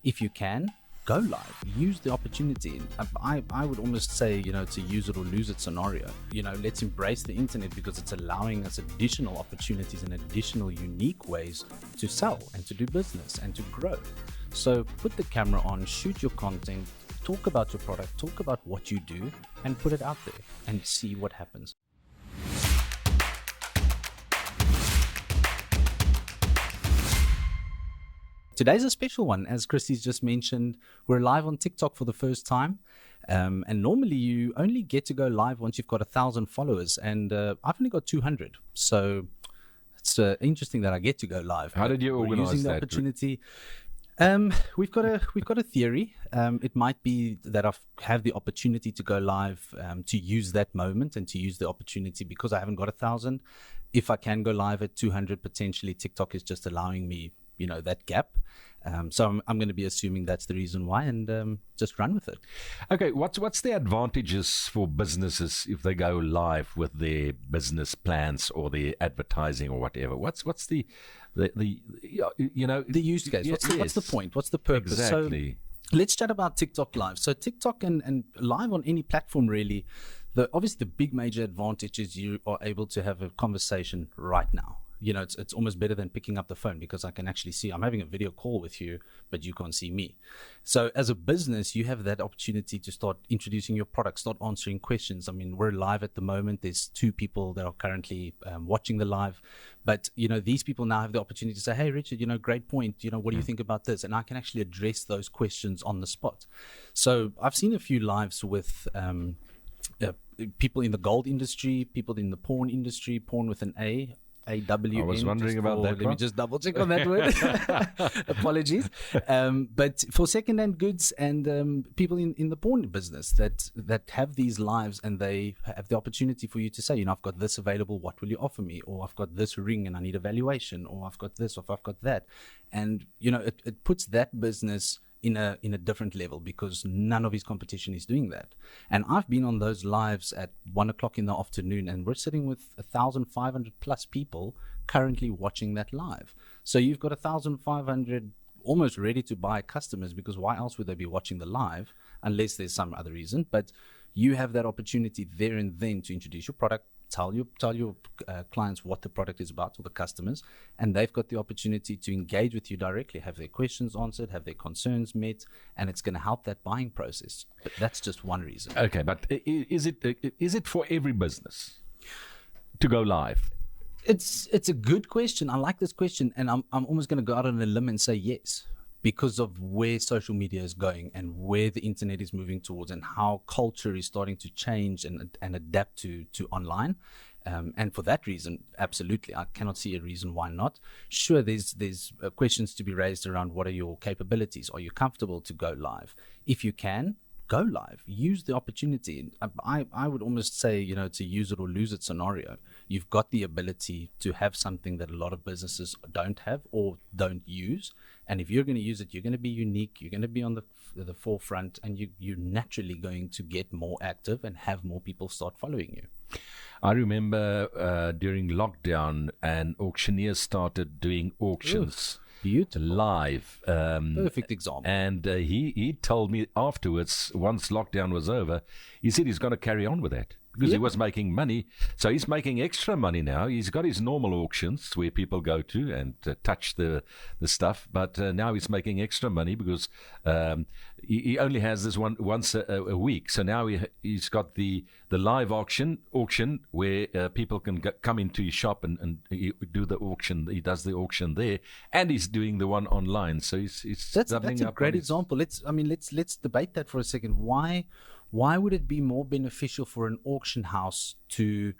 If you can, go live. Use the opportunity. I would almost say, it's a use it or lose it scenario. Let's embrace the internet because it's allowing us additional opportunities and additional unique ways to sell and to do business and to grow. So put the camera on, shoot your content, talk about your product, talk about what you do, and put it out there and see what happens. Today's a special one. As Christy's just mentioned, we're live on TikTok for the first time. And normally you only get to go live once you've got 1,000 followers. And I've only got 200. So it's interesting that I get to go live. How did you organize using the that? Opportunity. We've got a theory. It might be that I have the opportunity to go live, to use that moment and to use the opportunity because I haven't got 1,000. If I can go live at 200, potentially TikTok is just allowing me that gap. So I'm going to be assuming that's the reason why, and just run with it. Okay, what's the advantages for businesses if they go live with their business plans or their advertising or whatever? What's the use case? What's the point? What's the purpose? Exactly. So let's chat about TikTok Live. So TikTok and live on any platform really. Obviously the big major advantage is you are able to have a conversation right now. It's almost better than picking up the phone because I can actually see I'm having a video call with you, but you can't see me. So as a business, you have that opportunity to start introducing your product, start answering questions. I mean, we're live at the moment. There's 2 people that are currently watching the live, but these people now have the opportunity to say, hey, Richard, great point. What do you think about this? And I can actually address those questions on the spot. So I've seen a few lives with people in the gold industry, people in the porn industry, porn with an A. AWN. I was wondering about that. Let me just double check on that word. Apologies. But for second-hand goods and people in the porn business that have these lives and they have the opportunity for you to say, I've got this available, what will you offer me? Or I've got this ring and I need a valuation, or I've got this, or I've got that. And, it puts that business in a different level because none of his competition is doing that. And I've been on those lives at 1:00 in the afternoon, and we're sitting with 1,500 plus people currently watching that live. So you've got 1,500 almost ready to buy customers, because why else would they be watching the live unless there's some other reason? But you have that opportunity there and then to introduce your product, tell your clients what the product is about, or the customers, and they've got the opportunity to engage with you directly, have their questions answered, have their concerns met, and it's going to help that buying process. But that's just one reason. Okay, but is it for every business to go live? It's a good question. I like this question, and I'm almost going to go out on a limb and say yes, because of where social media is going and where the internet is moving towards and how culture is starting to change and adapt to online. And for that reason, absolutely, I cannot see a reason why not. Sure, there's questions to be raised around what are your capabilities? Are you comfortable to go live? If you can, go live. Use the opportunity. I would almost say, it's a use it or lose it scenario. You've got the ability to have something that a lot of businesses don't have or don't use. And if you're going to use it, you're going to be unique. You're going to be on the forefront, and you're naturally going to get more active and have more people start following you. I remember during lockdown, an auctioneer started doing auctions. Beautiful. Live. Perfect example. And he told me afterwards, once lockdown was over, he said he's going to carry on with that because he was making money. So he's making extra money now. He's got his normal auctions where people go to and touch the stuff, but now he's making extra money because he only has this once a week. So now he's got the live auction where people can come into his shop and do the auction. He does the auction there, and he's doing the one online. So he's doubling that's a up. great example. Let's debate that for a second. Why would it be more beneficial for an auction house to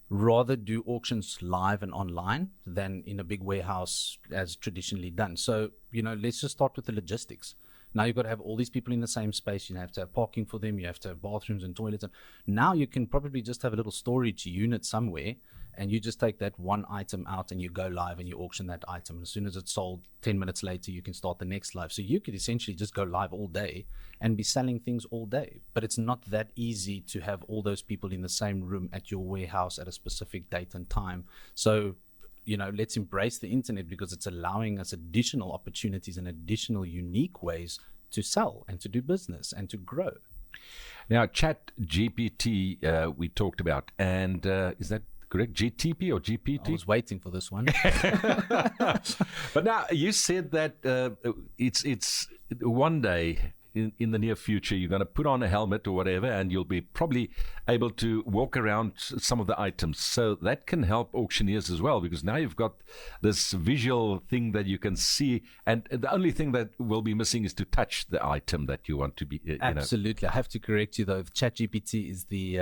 rather do auctions live and online than in a big warehouse as traditionally done? So, let's just start with the logistics. Now you've got to have all these people in the same space. You have to have parking for them. You have to have bathrooms and toilets. And now you can probably just have a little storage unit somewhere, and you just take that one item out and you go live and you auction that item. As soon as it's sold, 10 minutes later, you can start the next live. So you could essentially just go live all day and be selling things all day. But it's not that easy to have all those people in the same room at your warehouse at a specific date and time. So let's embrace the internet because it's allowing us additional opportunities and additional unique ways to sell and to do business and to grow. Now, chatgpt we talked about, and is that correct? GTP or GPT? I was waiting for this one. But now you said that it's one day in the near future you're going to put on a helmet or whatever, and you'll be probably able to walk around some of the items. So that can help auctioneers as well, because now you've got this visual thing that you can see, and the only thing that will be missing is to touch the item that you want to be. Absolutely. I have to correct you though. ChatGPT is the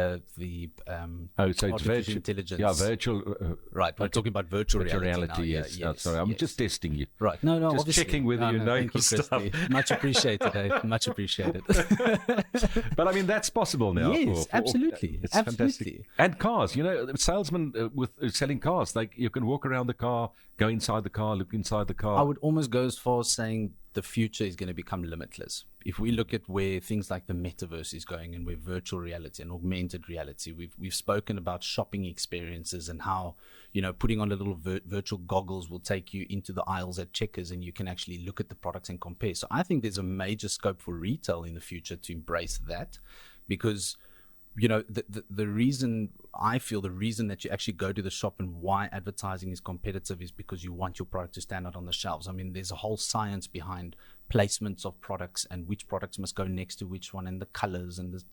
artificial intelligence. Yeah, virtual. Right. We're talking about virtual reality. Yes. Oh, sorry, I'm just testing you. Right. No, just obviously. checking whether you know your stuff. Much appreciated. Dave. Much appreciated. But I mean, that's possible now. Yes, absolutely. It's absolutely. fantastic. And cars, salesmen with selling cars, like you can walk around the car, go inside the car, look inside the car. I would almost go as far as saying the future is going to become limitless. If we look at where things like the metaverse is going and where virtual reality and augmented reality, we've spoken about shopping experiences and how, putting on a little virtual goggles will take you into the aisles at Checkers and you can actually look at the products and compare. So I think there's a major scope for retail in the future to embrace that, because the reason that you actually go to the shop and why advertising is competitive is because you want your product to stand out on the shelves. I mean, there's a whole science behind placements of products and which products must go next to which one and the colors and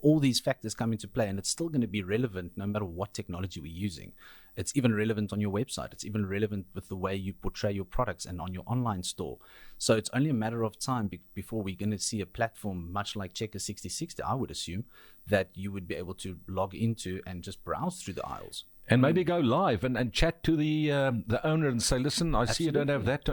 all these factors come into play, and it's still going to be relevant no matter what technology we're using. It's even relevant on your website. It's even relevant with the way you portray your products and on your online store. So it's only a matter of time before we're going to see a platform much like Checker 6060, I would assume, that you would be able to log into and just browse through the aisles. And maybe go live and chat to the owner and say, listen, I see you don't have that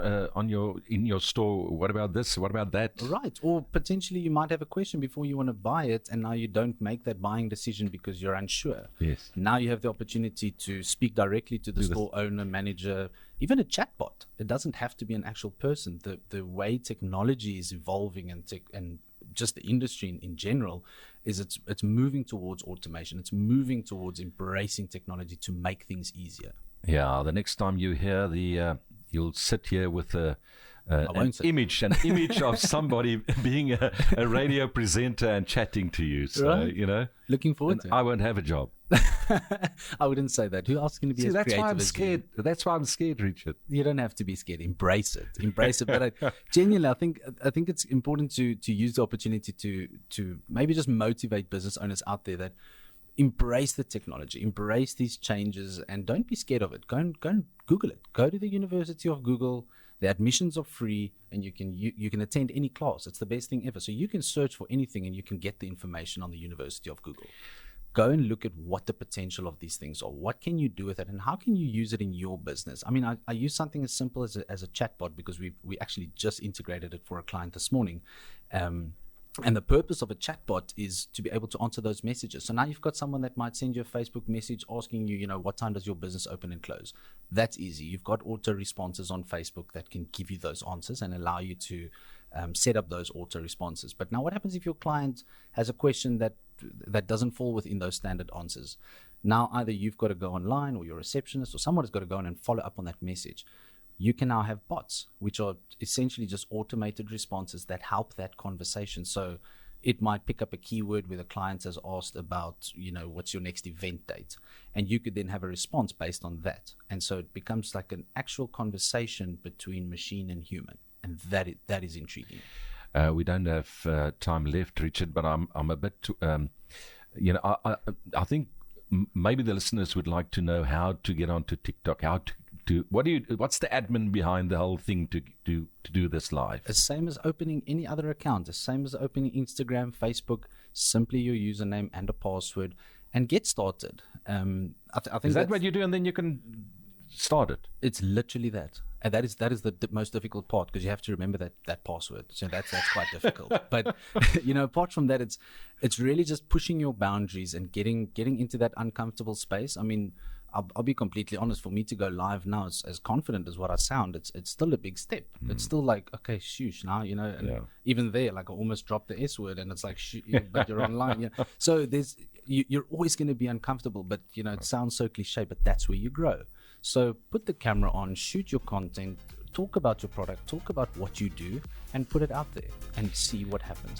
in your store. What about this? What about that? Right. Or potentially you might have a question before you want to buy it, and now you don't make that buying decision because you're unsure. Yes. Now you have the opportunity to speak directly to the store owner, manager, even a chatbot. It doesn't have to be an actual person. The way technology is evolving and just the industry in general is it's moving towards automation. It's moving towards embracing technology to make things easier. Yeah, the next time you hear you'll sit here with an image of somebody being a radio presenter and chatting to you. So, right. Looking forward to it. I won't have a job. I wouldn't say that. Who else can be as that's creative why I'm as scared. you? That's why I'm scared, Richard. You don't have to be scared. Embrace it. But genuinely, I think it's important to use the opportunity to maybe just motivate business owners out there that embrace the technology, embrace these changes, and don't be scared of it. Go and Google it. Go to the University of Google. The admissions are free, and you can attend any class. It's the best thing ever. So you can search for anything, and you can get the information on the University of Google. Go and look at what the potential of these things are. What can you do with it, and how can you use it in your business? I mean, I use something as simple as a chatbot because we actually just integrated it for a client this morning. And the purpose of a chatbot is to be able to answer those messages. So now you've got someone that might send you a Facebook message asking you, what time does your business open and close? That's easy. You've got auto responses on Facebook that can give you those answers and allow you to set up those auto responses. But now what happens if your client has a question that doesn't fall within those standard answers? Now either you've got to go online, or your receptionist or someone has got to go in and follow up on that message. You can now have bots, which are essentially just automated responses that help that conversation. So it might pick up a keyword where the client has asked about, what's your next event date? And you could then have a response based on that. And so it becomes like an actual conversation between machine and human. And that is intriguing. We don't have time left, Richard, but I'm a bit, I think maybe the listeners would like to know how to get onto TikTok, what's the admin behind the whole thing to do this live? The same as opening any other account, the same as opening Instagram, Facebook, simply your username and a password, and get started. I think is that what you do, and then you can start it? It's literally that. And that is the most difficult part, because you have to remember that password. So that's quite difficult. But apart from that, it's really just pushing your boundaries and getting into that uncomfortable space. I mean, I'll be completely honest. For me to go live now, as confident as what I sound, it's still a big step. It's still like, okay, shoosh, now, and even there, like I almost dropped the S word, and it's like, but you're online. So you're always going to be uncomfortable, but it sounds so cliche, but that's where you grow. So put the camera on, shoot your content, talk about your product, talk about what you do, and put it out there and see what happens.